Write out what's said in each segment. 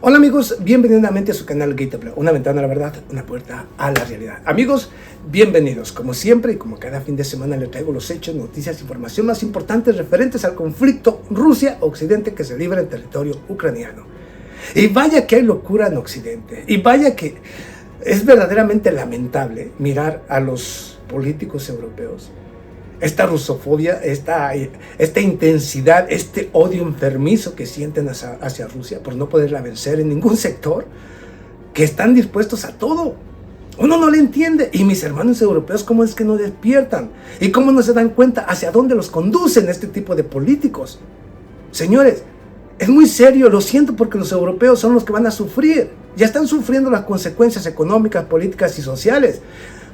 Hola amigos, bienvenidos nuevamente a su canal Gateplay, una ventana a la verdad, una puerta a la realidad. Amigos, bienvenidos. Como siempre y como cada fin de semana les traigo los hechos, noticias, información más importantes referentes al conflicto Rusia-Occidente que se libra en territorio ucraniano. Y vaya que hay locura en Occidente, y vaya que es verdaderamente lamentable mirar a los políticos europeos. Esta rusofobia, esta intensidad, este odio enfermizo que sienten hacia Rusia por no poderla vencer en ningún sector, que están dispuestos a todo. Uno no le entiende. Y mis hermanos europeos, ¿cómo es que no despiertan? ¿Y cómo no se dan cuenta hacia dónde los conducen este tipo de políticos? Señores, es muy serio, lo siento, porque los europeos son los que van a sufrir. Ya están sufriendo las consecuencias económicas, políticas y sociales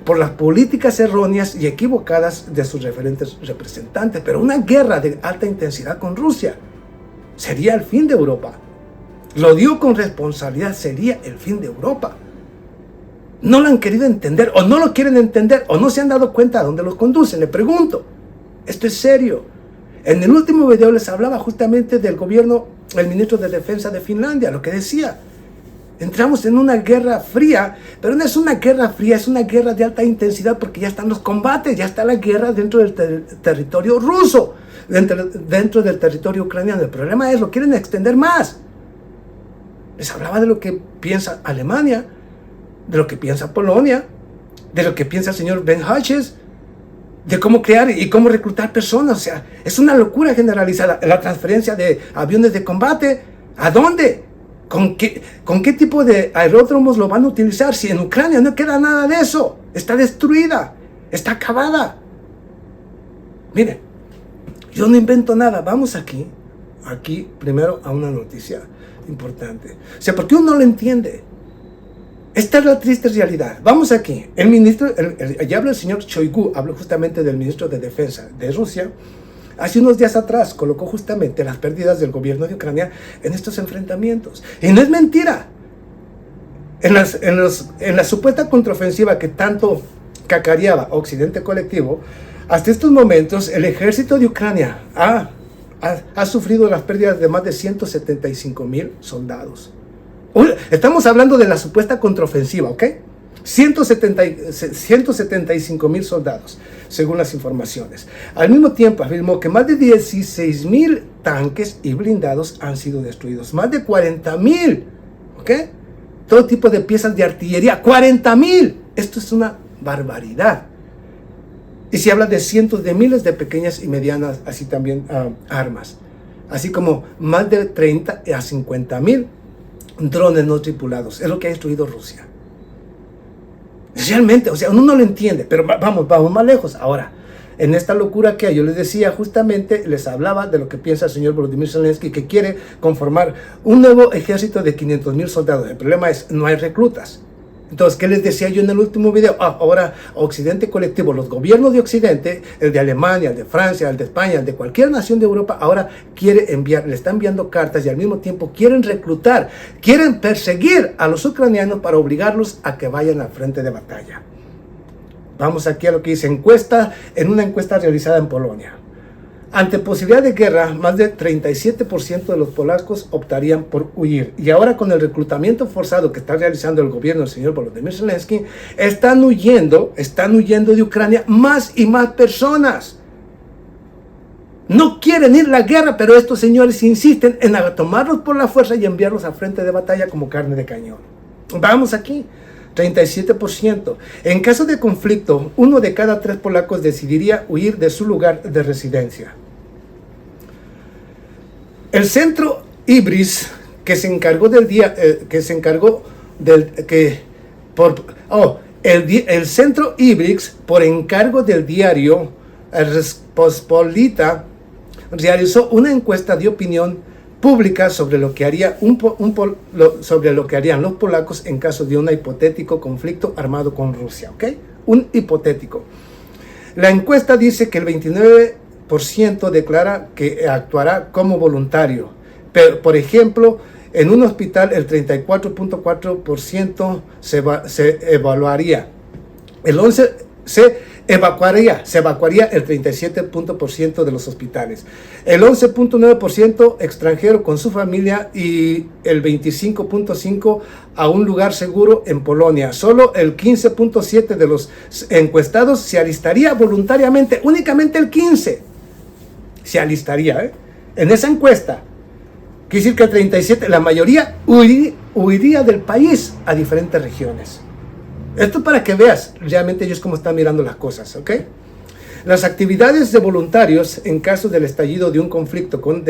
por las políticas erróneas y equivocadas de sus referentes representantes. Pero una guerra de alta intensidad con Rusia sería el fin de Europa. Lo digo con responsabilidad, sería el fin de Europa. No lo han querido entender, o no lo quieren entender, o no se han dado cuenta a dónde los conducen. Le pregunto, esto es serio. En el último video les hablaba justamente del gobierno, el ministro de Defensa de Finlandia, lo que decía. Entramos en una guerra fría, pero no es una guerra fría, es una guerra de alta intensidad porque ya están los combates, ya está la guerra dentro del territorio ruso, dentro del territorio ucraniano. El problema es, lo quieren extender más. Les hablaba de lo que piensa Alemania, de lo que piensa Polonia, de lo que piensa el señor Ben Hodges, de cómo crear y cómo reclutar personas. O sea, es una locura generalizada. La transferencia de aviones de combate, ¿a dónde? ¿Con qué tipo de aeródromos lo van a utilizar? Si en Ucrania no queda nada de eso, está destruida, está acabada. Mire, yo no invento nada. Vamos aquí primero a una noticia importante. O sea, porque uno no lo entiende. Esta es la triste realidad. Vamos aquí. El ministro, ya habla el señor Shoigu, habló justamente del ministro de Defensa de Rusia. Hace unos días atrás colocó justamente las pérdidas del gobierno de Ucrania en estos enfrentamientos. Y no es mentira. En la supuesta contraofensiva que tanto cacareaba Occidente colectivo, hasta estos momentos el ejército de Ucrania ha sufrido las pérdidas de más de 175,000 soldados. Estamos hablando de la supuesta contraofensiva, ¿ok? 175,000 soldados, según las informaciones. Al mismo tiempo afirmó que más de 16,000 tanques y blindados han sido destruidos. Más de 40,000, ¿ok? Todo tipo de piezas de artillería, 40,000. Esto es una barbaridad. Y se habla de cientos de miles de pequeñas y medianas, así también armas. Así como más de 30 a 50,000 drones no tripulados. Es lo que ha destruido Rusia. Realmente, o sea, uno no lo entiende, pero vamos más lejos. Ahora, en esta locura que hay, yo les decía justamente, les hablaba de lo que piensa el señor Volodymyr Zelensky, que quiere conformar un nuevo ejército de 500,000 soldados. El problema es, no hay reclutas. Entonces, ¿qué les decía yo en el último video? Ahora, Occidente colectivo, los gobiernos de Occidente, el de Alemania, el de Francia, el de España, el de cualquier nación de Europa, ahora le está enviando cartas y al mismo tiempo quieren reclutar, quieren perseguir a los ucranianos para obligarlos a que vayan al frente de batalla. Vamos aquí a lo que dice en una encuesta realizada en Polonia. Ante posibilidad de guerra, más de 37% de los polacos optarían por huir. Y ahora, con el reclutamiento forzado que está realizando el gobierno del señor Volodymyr Zelensky, están huyendo de Ucrania más y más personas. No quieren ir a la guerra, pero estos señores insisten en tomarlos por la fuerza y enviarlos al frente de batalla como carne de cañón. Vamos aquí. 37%. En caso de conflicto, 1 de cada 3 polacos decidiría huir de su lugar de residencia. El centro Ibris, el centro Ibris, por encargo del diario Rzeczpospolita, realizó una encuesta de opinión pública sobre lo que harían los polacos en caso de un hipotético conflicto armado con Rusia, ¿ok? Un hipotético. La encuesta dice que el 29% declara que actuará como voluntario. Pero, por ejemplo, en un hospital el 34.4% se evaluaría. El se evacuaría el 37% de los hospitales, el 11.9% extranjero con su familia y el 25.5% a un lugar seguro en Polonia. Solo el 15.7% de los encuestados se alistaría voluntariamente, únicamente el 15% se alistaría, en esa encuesta. Quiere decir que el 37%, la mayoría huiría del país a diferentes regiones. Esto para que veas realmente ellos cómo están mirando las cosas, ¿ok? Las actividades de voluntarios en caso del estallido de un conflicto con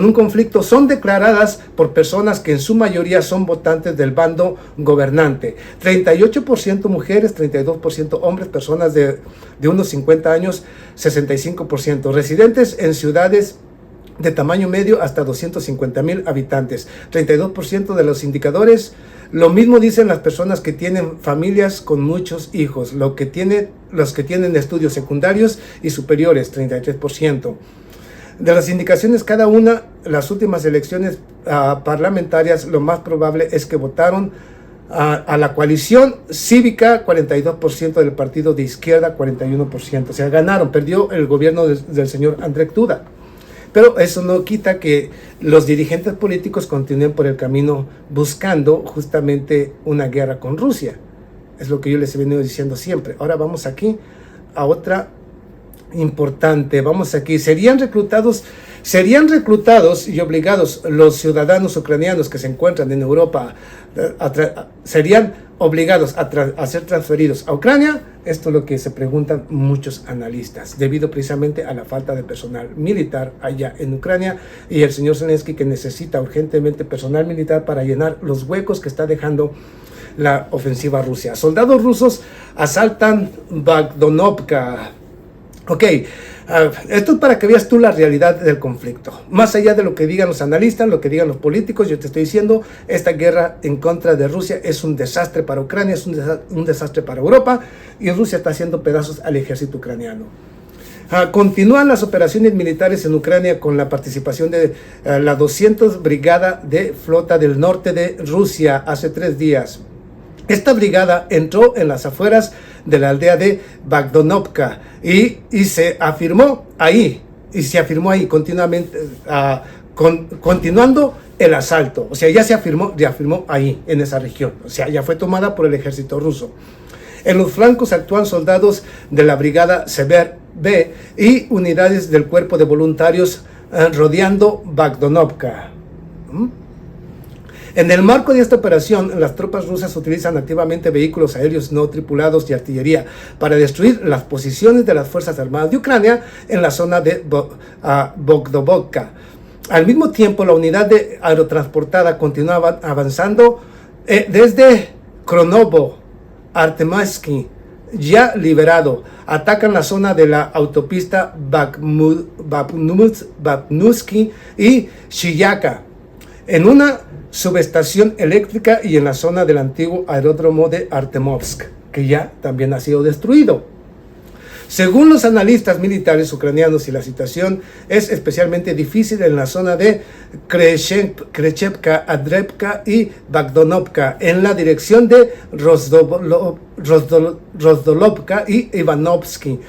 un conflicto son declaradas por personas que en su mayoría son votantes del bando gobernante. 38% mujeres, 32% hombres, personas de unos 50 años, 65%. Residentes en ciudades de tamaño medio hasta 250,000 habitantes. 32% de los indicadores. Lo mismo dicen las personas que tienen familias con muchos hijos, los que tienen estudios secundarios y superiores, 33%. De las indicaciones cada una, las últimas elecciones parlamentarias, lo más probable es que votaron a la coalición cívica, 42% del partido de izquierda, 41%. O sea, ganaron, perdió el gobierno del señor Andrzej Duda. Pero eso no quita que los dirigentes políticos continúen por el camino buscando justamente una guerra con Rusia. Es lo que yo les he venido diciendo siempre. Ahora vamos aquí a otra importante. Vamos aquí. Serían reclutados y obligados los ciudadanos ucranianos que se encuentran en Europa, serían obligados a ser transferidos a Ucrania. Esto es lo que se preguntan muchos analistas, debido precisamente a la falta de personal militar allá en Ucrania y el señor Zelensky, que necesita urgentemente personal militar para llenar los huecos que está dejando la ofensiva rusa. Soldados rusos asaltan Bogdanovka. Ok, esto es para que veas tú la realidad del conflicto. Más allá de lo que digan los analistas, lo que digan los políticos, yo te estoy diciendo, esta guerra en contra de Rusia es un desastre para Ucrania, es un desastre para Europa, y Rusia está haciendo pedazos al ejército ucraniano. Continúan las operaciones militares en Ucrania con la participación de la 200 Brigada de Flota del Norte de Rusia hace 3 días. Esta brigada entró en las afueras de la aldea de Bogdanovka y se afirmó ahí, continuamente, continuando el asalto. O sea, ya se afirmó ahí, en esa región. O sea, ya fue tomada por el ejército ruso. En los flancos actúan soldados de la brigada Sever B y unidades del cuerpo de voluntarios rodeando Bogdanovka. En el marco de esta operación, las tropas rusas utilizan activamente vehículos aéreos no tripulados y artillería para destruir las posiciones de las Fuerzas Armadas de Ucrania en la zona de Bogdanovka. Al mismo tiempo, la unidad aerotransportada continuaba avanzando desde Kronovo, Artemovsky, ya liberado. Atacan la zona de la autopista Bakhmutsky y Shiyaka, en una subestación eléctrica y en la zona del antiguo aeródromo de Artemovsk, que ya también ha sido destruido. Según los analistas militares ucranianos, y la situación es especialmente difícil en la zona de Krechevka, Adrevka y Bogdanovka, en la dirección de Rozdolovka y Ivanovsky.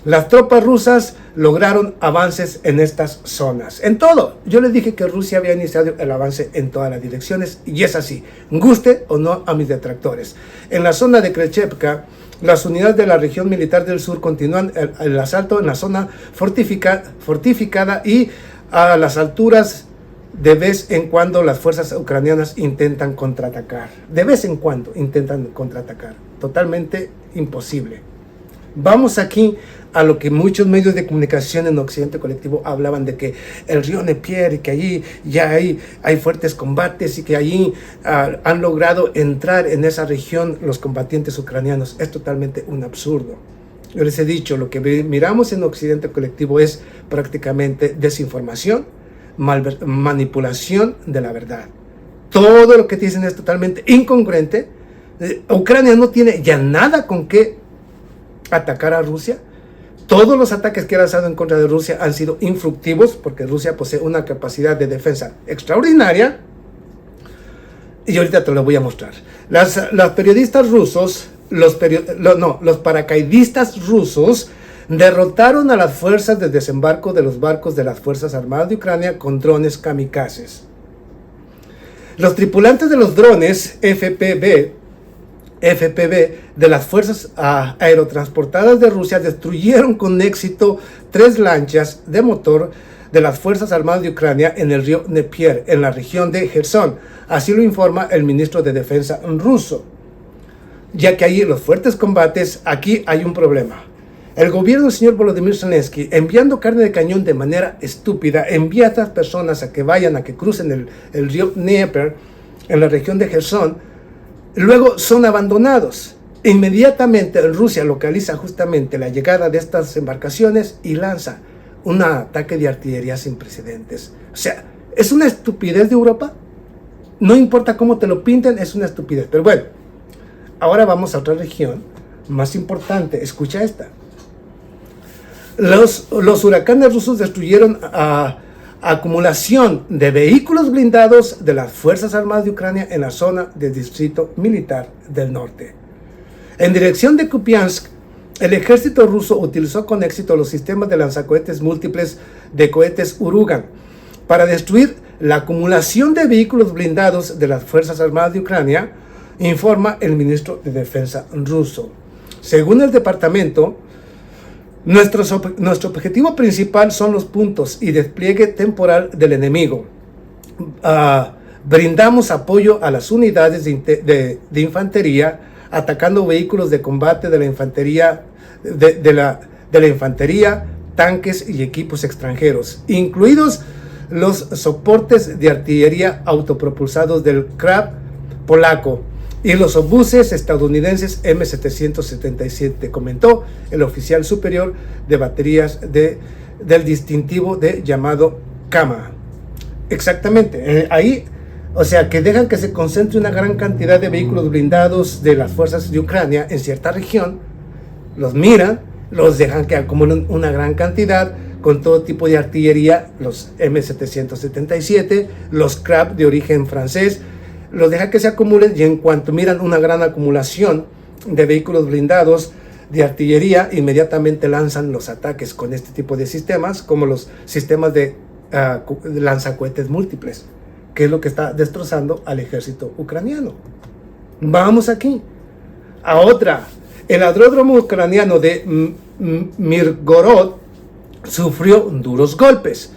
Las tropas rusas lograron avances en estas zonas. En todo, yo les dije que Rusia había iniciado el avance en todas las direcciones, y es así, guste o no a mis detractores. En la zona de Krechevka, las unidades de la región militar del sur continúan el asalto en la zona fortificada y a las alturas. De vez en cuando las fuerzas ucranianas intentan contraatacar. De vez en cuando intentan contraatacar. Totalmente imposible. Vamos aquí a lo que muchos medios de comunicación en Occidente Colectivo hablaban de que el río Dnieper y que allí ya hay fuertes combates y que allí han logrado entrar en esa región los combatientes ucranianos. Es totalmente un absurdo. Yo les he dicho, lo que miramos en Occidente Colectivo es prácticamente desinformación, manipulación de la verdad. Todo lo que dicen es totalmente incongruente. Ucrania no tiene ya nada con qué atacar a Rusia. Todos los ataques que ha lanzado en contra de Rusia han sido infructivos, porque Rusia posee una capacidad de defensa extraordinaria. Y ahorita te lo voy a mostrar. Los periodistas rusos los paracaidistas rusos derrotaron a las fuerzas de desembarco de los barcos de las Fuerzas Armadas de Ucrania con drones kamikazes. Los tripulantes de los drones FPV de las fuerzas aerotransportadas de Rusia destruyeron con éxito 3 lanchas de motor de las Fuerzas Armadas de Ucrania en el río Dnieper, en la región de Gerson. Así lo informa el ministro de Defensa ruso. Ya que hay los fuertes combates, aquí hay un problema. El gobierno del señor Volodymyr Zelensky, enviando carne de cañón de manera estúpida, envía a estas personas a que vayan, a que crucen el río Dnieper en la región de Gerson. Luego son abandonados. Inmediatamente Rusia localiza justamente la llegada de estas embarcaciones y lanza un ataque de artillería sin precedentes. O sea, ¿es una estupidez de Europa? No importa cómo te lo pinten, es una estupidez. Pero bueno, ahora vamos a otra región más importante. Escucha esta. Los huracanes rusos destruyeron acumulación de vehículos blindados de las Fuerzas Armadas de Ucrania en la zona del Distrito Militar del Norte. En dirección de Kupiansk, el ejército ruso utilizó con éxito los sistemas de lanzacohetes múltiples de cohetes Uragan para destruir la acumulación de vehículos blindados de las Fuerzas Armadas de Ucrania, informa el ministro de Defensa ruso. Según el departamento, nuestro objetivo principal son los puntos y despliegue temporal del enemigo. Brindamos apoyo a las unidades de infantería, atacando vehículos de combate de la infantería, de la infantería, tanques y equipos extranjeros, incluidos los soportes de artillería autopropulsados del Krab polaco y los obuses estadounidenses M777, comentó el oficial superior de baterías del distintivo llamado Kama. Exactamente, ahí, o sea, que dejan que se concentre una gran cantidad de vehículos blindados de las fuerzas de Ucrania en cierta región, los miran, los dejan que acumulen una gran cantidad con todo tipo de artillería, los M777, los Krab de origen francés, los deja que se acumulen y en cuanto miran una gran acumulación de vehículos blindados de artillería, inmediatamente lanzan los ataques con este tipo de sistemas, como los sistemas de lanzacohetes múltiples, que es lo que está destrozando al ejército ucraniano. Vamos aquí a otra. El aeródromo ucraniano de Mirgorod sufrió duros golpes.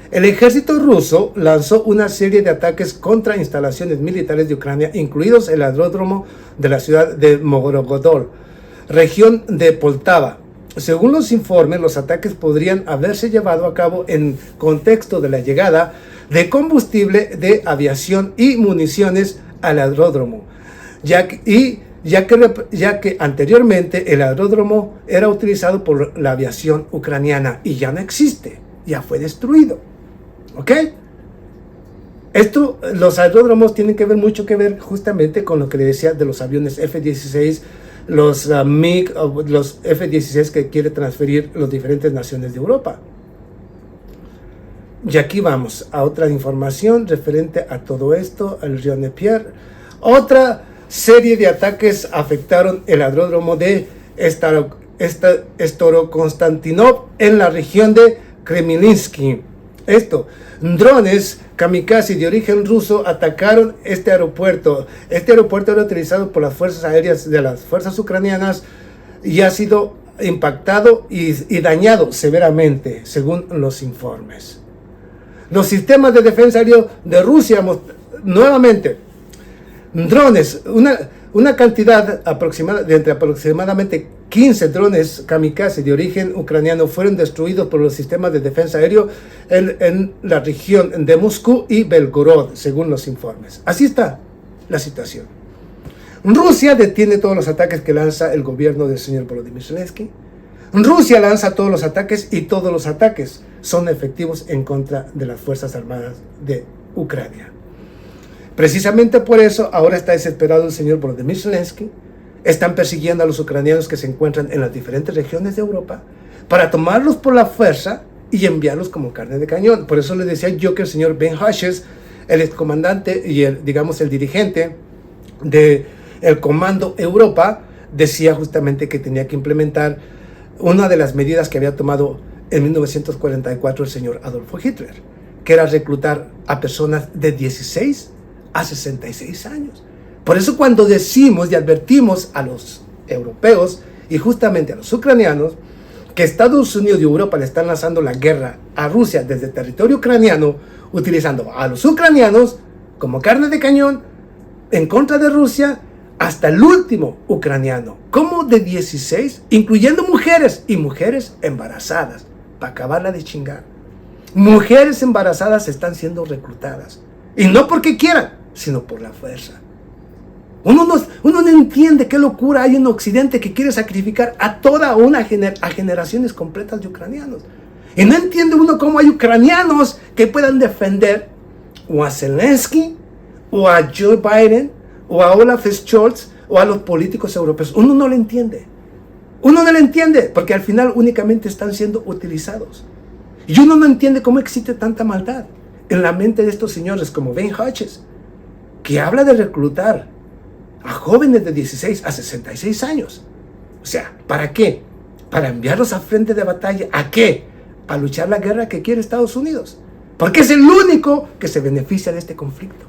El ejército ruso lanzó una serie de ataques contra instalaciones militares de Ucrania, incluidos el aeródromo de la ciudad de Mogorodol, región de Poltava. Según los informes, los ataques podrían haberse llevado a cabo en contexto de la llegada de combustible de aviación y municiones al aeródromo, ya que anteriormente el aeródromo era utilizado por la aviación ucraniana y ya no existe, ya fue destruido. ¿Ok? Los aeródromos tienen mucho que ver justamente con lo que le decía de los aviones F-16, los MiG, los F-16 que quiere transferir las diferentes naciones de Europa. Y aquí vamos a otra información referente a todo esto, al río Dnieper. Otra serie de ataques afectaron el aeródromo de Starokonstantinov en la región de Kremlinsky. Drones kamikaze de origen ruso atacaron este aeropuerto. Este aeropuerto era utilizado por las fuerzas aéreas de las fuerzas ucranianas y ha sido impactado y dañado severamente, según los informes. Los sistemas de defensa aéreo de Rusia, nuevamente, drones, una cantidad aproximada de entre aproximadamente 15 drones kamikaze de origen ucraniano fueron destruidos por los sistemas de defensa aéreo en la región de Moscú y Belgorod, según los informes. Así está la situación. Rusia detiene todos los ataques que lanza el gobierno del señor Volodymyr Zelensky. Rusia lanza todos los ataques y todos los ataques son efectivos en contra de las Fuerzas Armadas de Ucrania. Precisamente por eso ahora está desesperado el señor Volodymyr Zelensky. Están persiguiendo a los ucranianos que se encuentran en las diferentes regiones de Europa para tomarlos por la fuerza y enviarlos como carne de cañón. Por eso le decía yo que el señor Ben Hashes, el excomandante y el dirigente del Comando Europa, decía justamente que tenía que implementar una de las medidas que había tomado en 1944 el señor Adolfo Hitler, que era reclutar a personas de 16 a 66 años. Por eso cuando decimos y advertimos a los europeos y justamente a los ucranianos que Estados Unidos y Europa le están lanzando la guerra a Rusia desde territorio ucraniano, utilizando a los ucranianos como carne de cañón en contra de Rusia, hasta el último ucraniano, como de 16, incluyendo mujeres y mujeres embarazadas, para acabarla de chingar. Mujeres embarazadas están siendo reclutadas, y no porque quieran, sino por la fuerza. Uno no entiende qué locura hay en Occidente que quiere sacrificar a toda a generaciones completas de ucranianos. Y no entiende uno cómo hay ucranianos que puedan defender o a Zelensky, o a Joe Biden, o a Olaf Scholz, o a los políticos europeos. Uno no lo entiende. Uno no lo entiende, porque al final únicamente están siendo utilizados. Y uno no entiende cómo existe tanta maldad en la mente de estos señores como Ben Hodges, que habla de reclutar a jóvenes de 16 a 66 años. O sea, ¿para qué? Para enviarlos a frente de batalla. ¿A qué? A luchar la guerra que quiere Estados Unidos. Porque es el único que se beneficia de este conflicto.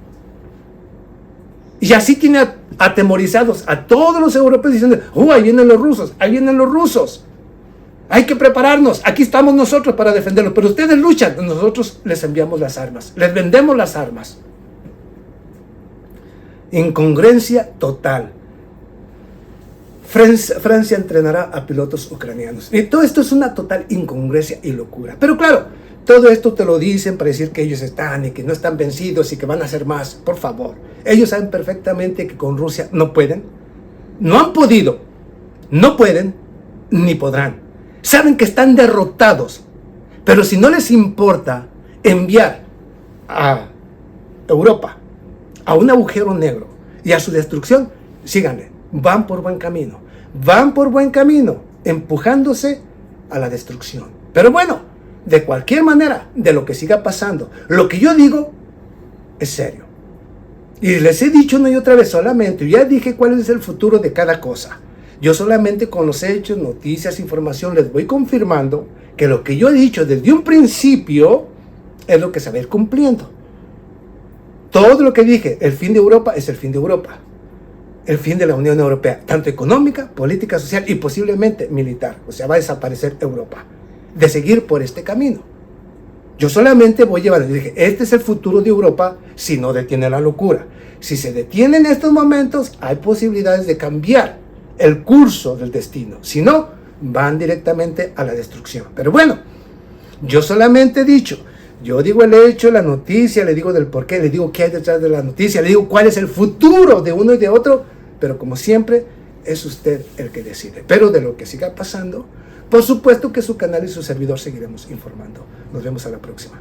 Y así tiene atemorizados a todos los europeos diciendo, ahí vienen los rusos, ahí vienen los rusos. Hay que prepararnos, aquí estamos nosotros para defenderlos. Pero ustedes luchan, nosotros les enviamos las armas, les vendemos las armas. Incongruencia total. Francia entrenará a pilotos ucranianos. Y todo esto es una total incongruencia y locura. Pero claro, todo esto te lo dicen para decir que ellos están y que no están vencidos y que van a hacer más. Por favor, ellos saben perfectamente que con Rusia no pueden, no han podido, no pueden, ni podrán. Saben que están derrotados. Pero si no les importa enviar a Europa a un agujero negro y a su destrucción, síganle, van por buen camino, empujándose a la destrucción. Pero bueno, de cualquier manera, de lo que siga pasando, lo que yo digo es serio. Y les he dicho una y otra vez solamente, ya dije cuál es el futuro de cada cosa. Yo solamente con los hechos, noticias, información, les voy confirmando que lo que yo he dicho desde un principio es lo que se va a ir cumpliendo. Todo lo que dije, el fin de Europa es el fin de Europa. El fin de la Unión Europea, tanto económica, política, social y posiblemente militar. O sea, va a desaparecer Europa. De seguir por este camino. Yo solamente voy llevando, dije, este es el futuro de Europa si no detiene la locura. Si se detiene en estos momentos, hay posibilidades de cambiar el curso del destino. Si no, van directamente a la destrucción. Pero bueno, yo solamente he dicho, yo digo el hecho, la noticia, le digo del porqué, le digo qué hay detrás de la noticia, le digo cuál es el futuro de uno y de otro, pero como siempre, es usted el que decide. Pero de lo que siga pasando, por supuesto que su canal y su servidor seguiremos informando. Nos vemos a la próxima.